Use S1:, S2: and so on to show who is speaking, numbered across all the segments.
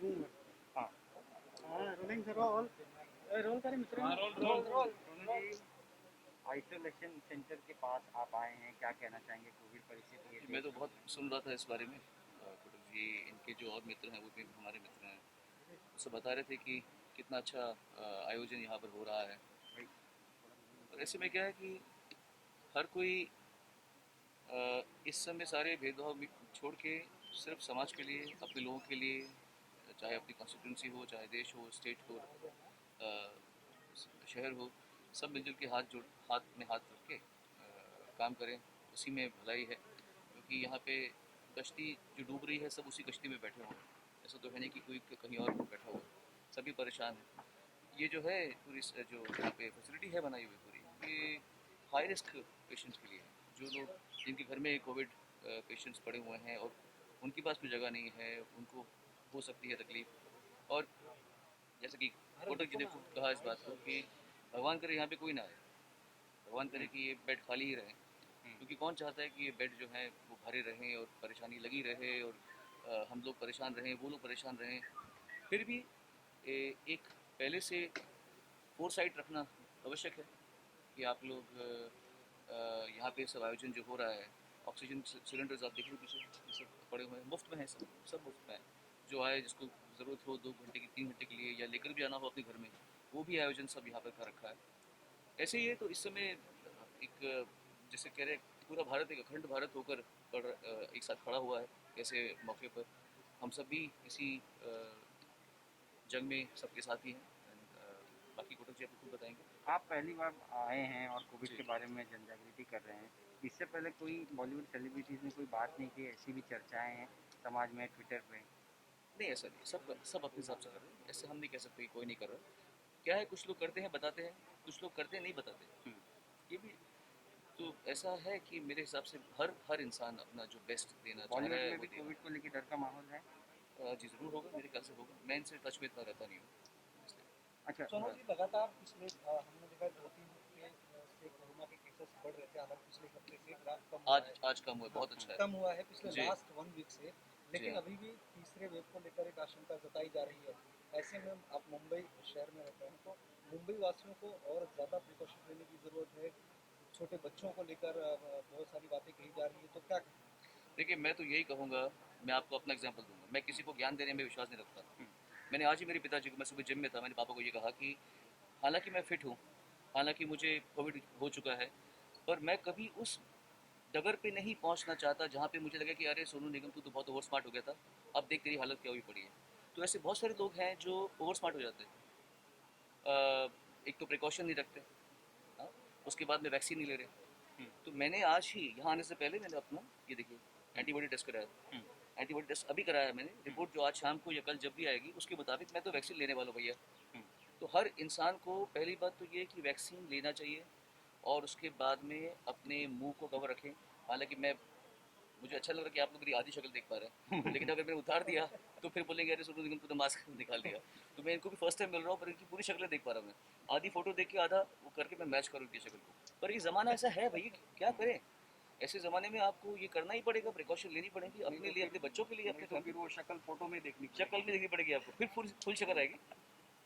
S1: हाँ हाँ, rolling sir role role करें मित्र। हाँ, roll roll roll roll. Isolation center के पास आप आए हैं, क्या कहना चाहेंगे कोविड परिस्थिति है
S2: मैं तो
S1: देश में?
S2: बहुत सुन रहा था इस बारे में। कुटुंब जी, इनके जो और मित्र हैं वो भी हमारे मित्र हैं, वो सब बता रहे थे कि कितना अच्छा आयोजन यहाँ पर हो रहा है।
S1: भाई,
S2: और ऐसे में क्या है कि हर कोई इस समय सारे भेदभाव छोड़ के सिर्फ समाज के लिए, अपने लोगों के लिए, चाहे अपनी कॉन्स्टिट्यूंसी हो, चाहे देश हो, स्टेट हो, शहर हो, सब मिलजुल के हाथ में हाथ रख के काम करें। उसी में भलाई है, क्योंकि यहाँ पे कश्ती जो डूब रही है सब उसी कश्ती में बैठे हुए हैं। ऐसा तो है नहीं कि कोई कहीं और बैठा हुआ है, सभी परेशान हैं। ये जो है पूरी जो यहाँ पे फैसिलिटी है बनाई हुई पूरी, ये हाई रिस्क पेशेंट्स के लिए है। जो लोग जिनके घर में कोविड पेशेंट्स पड़े हुए हैं और उनके पास कोई जगह नहीं है, उनको हो सकती है तकलीफ। और जैसे कि कोटक जी ने खुद कहा इस बात को कि भगवान करे यहाँ पे कोई ना आए, भगवान करे कि ये बेड खाली ही रहे, क्योंकि कौन चाहता है कि ये बेड जो है वो भरे रहें और परेशानी लगी रहे, और हम लोग परेशान रहें, वो लोग परेशान रहें। फिर भी एक पहले से फोरसाइट रखना आवश्यक है कि आप लोग यहाँ पे सब आयोजन जो हो रहा है, ऑक्सीजन सिलेंडर्स आप देखिए पीछे ये सब पड़े हुए हैं, मुफ्त में है, सब सब मुफ्त में है। जो आए जिसको ज़रूरत हो 2 घंटे की, 3 घंटे के लिए, या लेकर भी आना हो अपने घर में, वो भी आयोजन सब यहाँ पर कर रखा है। ऐसे ही है तो इस समय एक जैसे कह रहे पूरा भारत एक अखंड भारत होकर एक साथ खड़ा हुआ है। ऐसे मौके पर हम सब भी इसी जंग में सबके साथ ही हैं। बाकी कोटक जी आपको खुद बताएंगे।
S1: आप पहली बार आए हैं और कोविड
S2: जी।
S1: के बारे में जन जागृति कर रहे हैं। इससे पहले कोई बॉलीवुड सेलिब्रिटीज़ ने कोई बात नहीं की, ऐसी भी चर्चाएं हैं समाज में, ट्विटर पे?
S2: नहीं, ऐसा नहीं, सब सब अपने हिसाब से कर रहे हैं, ऐसे हम नहीं कह सकते कि कोई नहीं कर रहा। क्या है, कुछ लोग करते हैं बताते हैं, कुछ लोग करते हैं नहीं बताते,
S1: हुँ।
S2: ये भी। तो ऐसा है कि मेरे हिसाब से हर इंसान अपना जो बेस्ट देना चाह रहा
S1: बॉलीवुड
S2: है
S1: में
S2: वो
S1: भी कोविड को
S2: देगा।
S1: लेके डर का माहौल है?
S2: जी ज़रूर होगा, मेरे ख्याल से होगा। मैं इनसे टच में इतना रहता नहीं हूँ इसलिए।
S1: अच्छा।
S3: सोनू जी, लगातार पिछले हमने देखा 2-3 हफ्ते से कोरोना के केसेस बढ़ रहे थे, हालांकि पिछले हफ्ते से ग्राफ कम हुआ है।
S2: आज आज कम हुआ है,
S3: हाँ,
S2: बहुत अच्छा है।
S3: कम हुआ है पिछले
S2: जी।
S3: लास्ट 1 वीक से,
S2: जी
S3: लेकिन
S2: हाँ।
S3: अभी भी तीसरे वेव को लेकर एक आशंका जताई जा रही है। ऐसे में आप मुंबई शहर में रहते हैं, तो मुंबई वासियों को और ज़्यादा प्रिकॉशन लेने की ज़रूरत है। छोटे बच्चों को लेकर बहुत सारी बातें कही जा रही है, तो क्या कहें?
S2: देखिए, मैं तो यही कहूँगा, मैं आपको अपना एग्जांपल दूंगा। मैं किसी को ज्ञान देने में विश्वास नहीं रखता।
S1: हुँ।
S2: मैंने आज ही मेरे पिताजी को, मैं सुबह जिम में था, मैंने पापा को ये कहा कि हालांकि मैं फिट हूँ, हालांकि मुझे कोविड हो चुका है, पर मैं कभी उस डगर पे नहीं पहुंचना चाहता जहाँ पे मुझे लगे कि अरे सोनू निगम तू तो बहुत ओवर स्मार्ट हो गया था, अब देख तेरी हालत क्या हुई पड़ी है। तो ऐसे बहुत सारे लोग हैं जो ओवर स्मार्ट हो जाते हैं। एक तो प्रिकॉशन नहीं रखते, हाँ, उसके बाद में वैक्सीन नहीं ले रहे।
S1: हुँ।
S2: तो मैंने आज ही यहाँ आने से पहले मैंने अपना ये देखिए
S1: हुँ।
S2: एंटीबॉडी टेस्ट कराया।
S1: हुँ।
S2: एंटीबॉडी टेस्ट अभी कराया मैंने,
S1: हुँ।
S2: रिपोर्ट जो आज शाम को या कल जब भी आएगी उसके मुताबिक मैं तो वैक्सीन लेने वाला हूँ भैया।
S1: हुँ।
S2: तो हर इंसान को पहली बात तो ये है कि वैक्सीन लेना चाहिए, और उसके बाद में अपने मुंह को कवर रखें। हालांकि मैं मुझे अच्छा लग रहा है कि आप लोग मेरी आधी शक्ल देख पा रहे हैं, लेकिन अगर मैंने उतार दिया तो फिर बोलेंगे अरे सोनू निगम तूने मास्क निकाल दिया। तो मैं इनको भी फर्स्ट टाइम मिल रहा हूँ, पर इनकी पूरी शक्लें देख पा रहा हूँ मैं। आधी फोटो देख के आधा वो करके मैं मैच करूँ इनकी शक्ल को। पर ये ज़माना ऐसा है भाई, क्या
S1: हुँ।
S2: करें। ऐसे ज़माने में आपको ये करना ही पड़ेगा, प्रिकॉशन लेनी पड़ेगी
S1: नहीं
S2: अपने
S1: तो
S2: लिए,
S1: फिर
S2: अपने बच्चों के लिए,
S1: नहीं
S2: अपने
S1: तो फिर
S2: फैमिली।
S1: वो शक्ल फ़ोटो में देखनी
S2: शक्ल
S1: पड़ेगी।
S2: भी देखनी पड़ेगी आपको, फिर फुल शक्ल आएगी,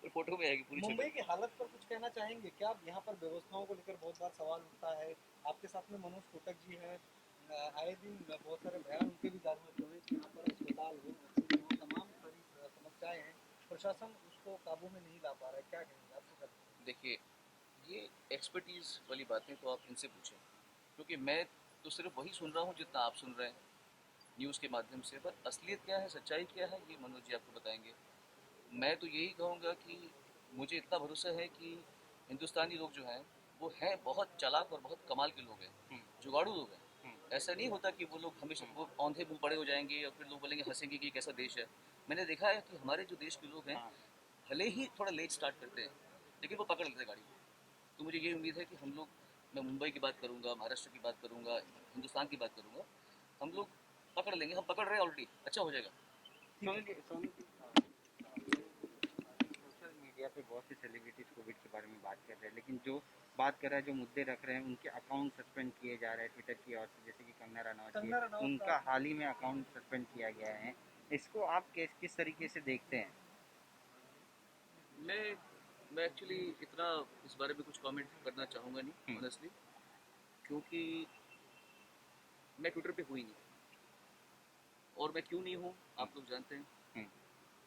S2: फिर फोटो में आएगी पूरी शक्ल।
S3: मुंबई की हालत पर कुछ कहना चाहेंगे क्या? यहाँ पर व्यवस्थाओं को लेकर बहुत बार सवाल उठता है। आपके साथ में मनोज कोटक जी हैं। आए दिन बहुत सारे बयान उनके भी जारी होते हुए कि यहाँ पर अस्पताल हो, ऑक्सीजन हो, तमाम सारी समस्याएं हैं। प्रशासन उसको काबू में नहीं ला पा रहा है, क्या कहेंगे? आपसे कर
S2: देखिए, ये एक्सपर्टीज़ वाली बातें तो आप इनसे पूछें, क्योंकि मैं तो सिर्फ वही सुन रहा हूँ जितना आप सुन रहे हैं न्यूज़ के माध्यम से। पर असलियत क्या है, सच्चाई क्या है, ये मनोज जी आपको बताएंगे। मैं तो यही कहूँगा कि मुझे इतना भरोसा है कि हिंदुस्तानी लोग जो हैं वो हैं बहुत चालाक और बहुत कमाल के लोग हैं,
S1: हुँ।
S2: जुगाड़ू लोग हैं।
S1: हुँ।
S2: ऐसा नहीं होता कि वो लोग हमेशा
S1: हुँ।
S2: वो औंधे मुंह पड़े हो जाएंगे और फिर लोग बोलेंगे, हंसेंगे कि कैसा देश है। मैंने देखा है कि हमारे जो देश के लोग हैं,
S1: हाँ।
S2: भले ही थोड़ा लेट स्टार्ट करते हैं, लेकिन वो पकड़ लेते हैं गाड़ी को। तो मुझे ये उम्मीद है कि हम लोग, मैं मुंबई की बात करूँगा, महाराष्ट्र की बात करूँगा, हिंदुस्तान की बात करूँगा, हम लोग पकड़ लेंगे, हम पकड़ रहे हैं ऑलरेडी, अच्छा हो जाएगा।
S1: सोनू जी, सोशल मीडिया पे बहुत से सेलिब्रिटीज़ कोविड के बारे में बात कर रहे हैं, लेकिन जो बात कर रहा है, जो मुद्दे रख रहे हैं, उनके अकाउंट सस्पेंड किए जा रहे हैं ट्विटर की ओर से, जैसे कि कंगना रनावत जी है,
S3: कंगना रनौत का
S1: उनका हाल ही में अकाउंट सस्पेंड किया गया है। इसको आप किस तरीके से देखते हैं?
S2: मैं एक्चुअली इतना इस बारे में कुछ कमेंट करना चाहूँगा नहीं ऑनेस्टली, क्योंकि मैं ट्विटर पे हुई नहीं और मैं क्यों नहीं हूँ आप लोग जानते हैं।
S1: हम्म,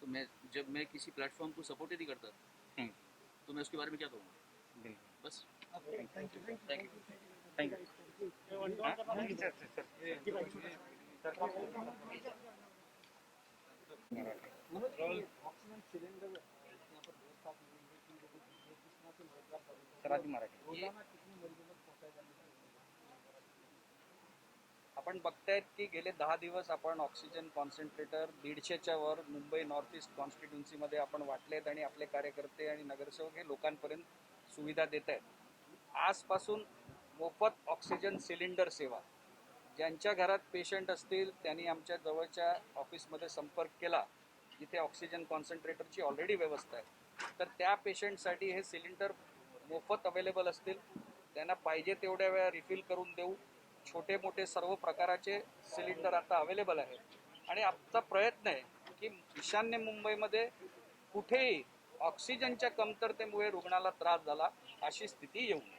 S2: तो मैं जब मैं किसी प्लेटफॉर्म को सपोर्ट ही नहीं करता
S1: हम्म,
S2: तो मैं उसके बारे में क्या कहूँगा,
S1: बिल्कुल।
S2: बस।
S3: Thank you
S2: thank you.
S1: Thank you. हाँ,
S3: मनोज जी, ऑक्सीजन सिलेंडर यहाँ पर व्यवस्था की गई है कि लोगों की किस तरह से मुहैया करेंगे
S1: सर, आधी मराठी.
S3: रोजाना कितनी मरीजों तक पहुंचाया जाने
S4: आपण बघतायत की गेले 10 दिवस आपण ऑक्सिजन कॉन्सन्ट्रेटर 150च्या वर मुंबई नॉर्थ ईस्ट कॉन्स्टिट्युन्सीमध्ये आपण वाटलेत आणि आपले कार्यकर्ते आणि नगरसेवक हे लोकांपर्यंत सुविधा देत आहेत। आजपासून मोफत ऑक्सिजन सिलेंडर सेवा, ज्यांच्या घरात पेशंट असतील त्यांनी आमच्या जवळच्या ऑफिसमध्ये संपर्क केला जिथे ऑक्सिजन कॉन्सन्ट्रेटरची ऑलरेडी व्यवस्था आहे, तर त्या पेशंटसाठी हे सिलेंडर मोफत अवेलेबल असतील। त्यांना पाहिजे तेवढ्या वेळा रिफिल करून देऊ। छोटे मोठे सर्व प्रकाराचे सिलेंडर आता अवेलेबल आहेत आणि आमचा प्रयत्न आहे की ईशान्य मुंबईमध्ये कुठेही ऑक्सिजनच्या कमतरतेमुळे रुग्णाला त्रास झाला अशी स्थिती येऊ नये।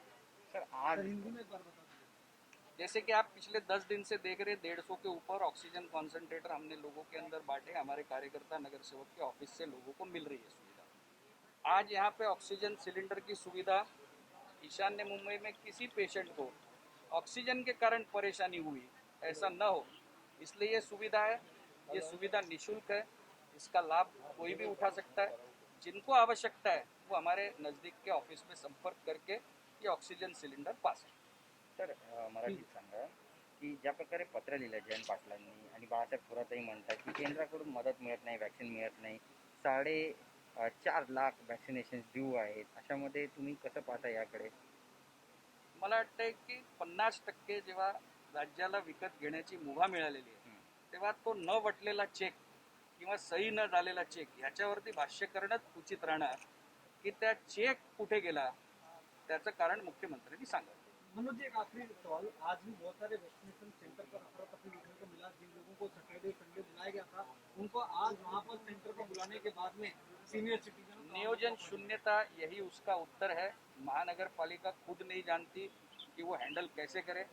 S1: सर, आज
S3: हिंदी में एक बार बता दीजिए।
S4: जैसे कि आप पिछले 10 दिन से देख रहे 150 के ऊपर ऑक्सीजन कॉन्सनट्रेटर हमने लोगों के अंदर बांटे। हमारे कार्यकर्ता नगर सेवक के ऑफिस से लोगों को मिल रही है सुविधा। आज यहाँ पे ऑक्सीजन सिलेंडर की सुविधा, ईशान्य मुंबई में किसी पेशेंट को ऑक्सीजन के कारण परेशानी हुई ऐसा न हो, इसलिए ये सुविधा है। ये सुविधा निःशुल्क है, इसका लाभ कोई भी उठा सकता है। जिनको आवश्यकता है वो हमारे नज़दीक के ऑफिस में संपर्क करके ये ऑक्सीजन सिलेंडर पा सकते।
S1: सर, मराठीत सांगा की ज्या प्रकारे पत्र लिहिलं जयंत पाटलांनी आणि बाळासाहेब थोरातही म्हणतात की केंद्राकडून मदत मिळत नाही, वॅक्सिन मिळत नाही, 4.5 लाख वॅक्सिनेशन ड्यू आहेत, अशामध्ये तुम्ही कसं पाहता याकडे?
S4: मला वाटतंय की 50% जेव्हा राज्याला विकत घेण्याची मुभा मिळालेली आहे तेव्हा तो न वटलेला चेक किंवा सही न झालेला चेक ह्याच्यावरती भाष्य करणंच उचित राहणार की त्या चेक कुठे गेला त्याचं कारण मुख्यमंत्र्यांनी सांगावं।
S3: मनोज जी, एक आखिरी सवाल। आज भी बहुत सारे वैक्सीनेशन सेंटर पर अफरा-तफरी देखने को मिला। जिन लोगों को सैटरडे संडे बुलाया गया था उनको आज वहाँ पर सेंटर पर बुलाने के बाद में सीनियर सिटीजन
S4: नियोजन शून्यता यही उसका उत्तर है। महानगर पालिका खुद नहीं जानती कि वो हैंडल कैसे करे।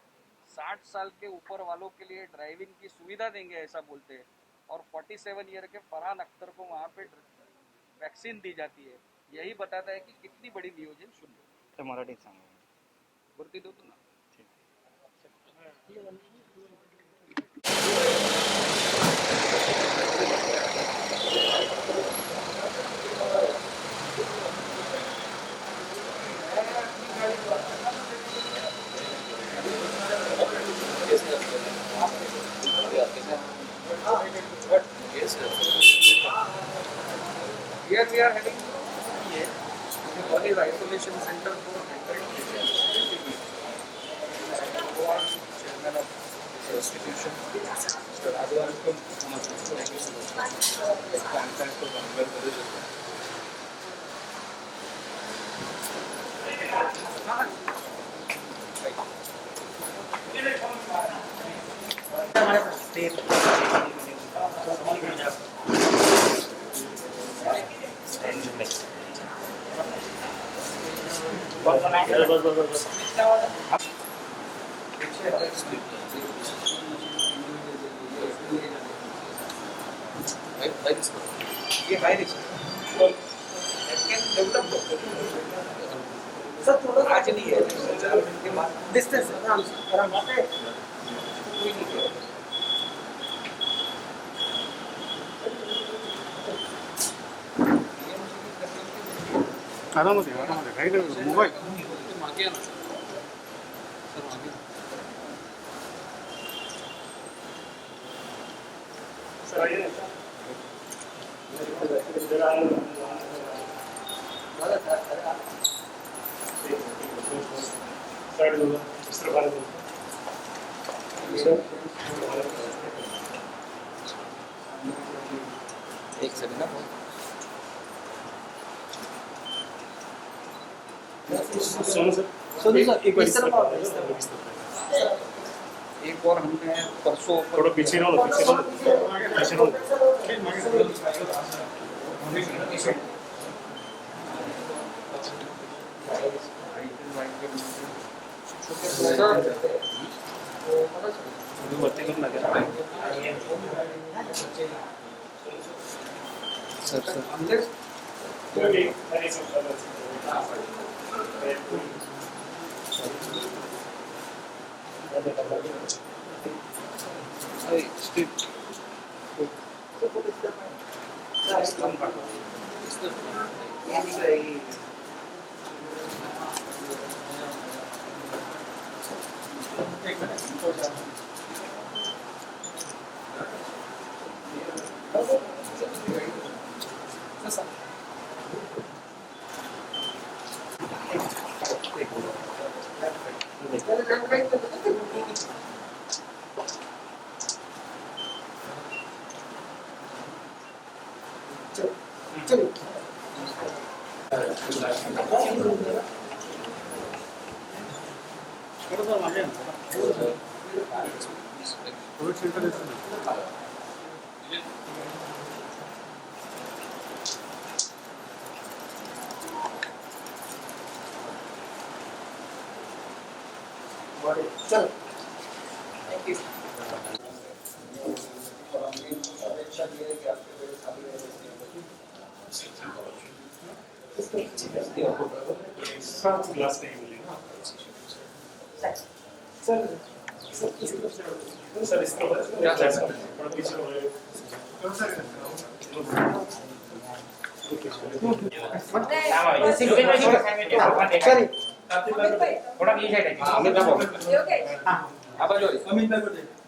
S4: 60 साल के ऊपर वालों के लिए ड्राइविंग की सुविधा देंगे ऐसा बोलते हैं और 47 ईयर के फरहान अख्तर को वहाँ पे वैक्सीन दी जाती है। यही बताता है कि कितनी बड़ी नियोजन शून्य।
S1: तर मराठीत सांगा.
S4: वरती देतो ना। Here we are having one is isolation center for 100 patients. Chairman of this institution, Mr. Advanced, thank you so much. Contact to Bangalore College. ये हाई रिस्क सर, थोड़ा आज नहीं है के बाद डिस्टेंस आराम से कोई नहीं है।
S5: आरामात आहे काही नाही मोबाईल
S2: मागे या ना सर, मागे एक सेकंड ना।
S5: सोनू सर
S4: एक और हमने परसों
S5: थोड़ा पीछे रहो, पीछे रहो, पीछे रहो।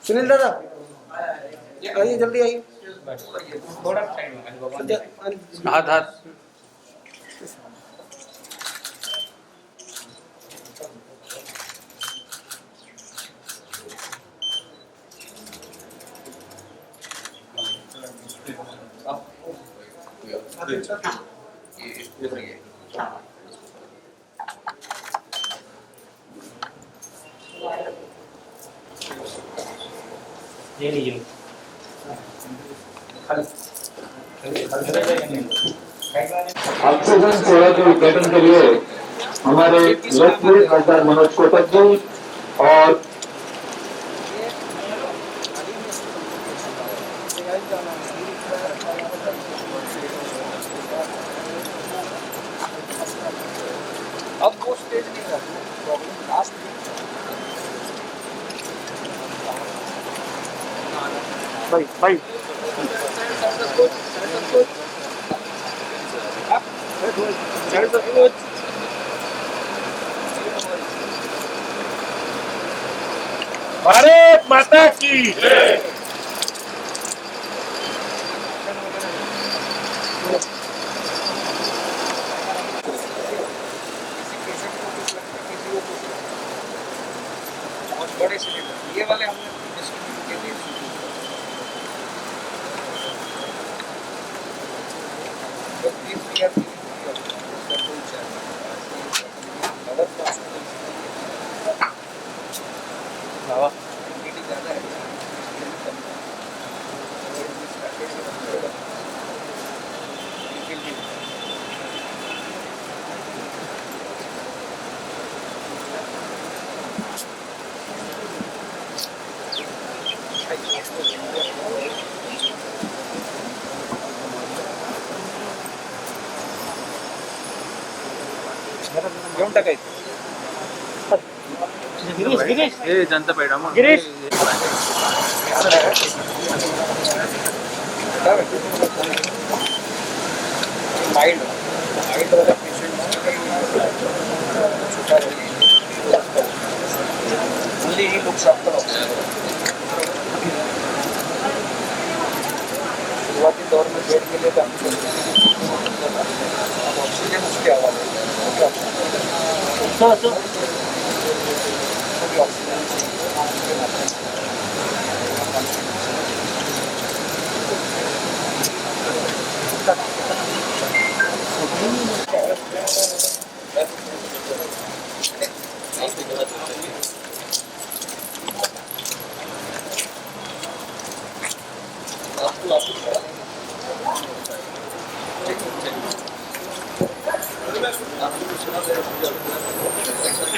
S3: सुनील दादा आइए जल्दी आइए
S2: हाथ हाथ
S6: ऑक्सीजन सेवा के उद्घाटन के लिए हमारे लोकप्रिय सरदार मनोज कोटक जी और
S4: अब वो स्टेज नहीं रहा प्रॉब्लम लास्ट
S3: भाई
S5: भारत माता की
S4: बहुत बड़े सिलेंडर ये वाले हमने डिस्ट्रीब्यूट के लिए तो 30,000 ज़्यादा है घेऊन टाकायचं
S2: हे जनता पेडा मग
S3: गिरीश
S4: माइल्ड वाला patient only he looks after oxygen. शुरुआती दौर में बेड के लिए काम करते हैं अब ऑक्सीजन उसके हवाले आपको
S2: चलिए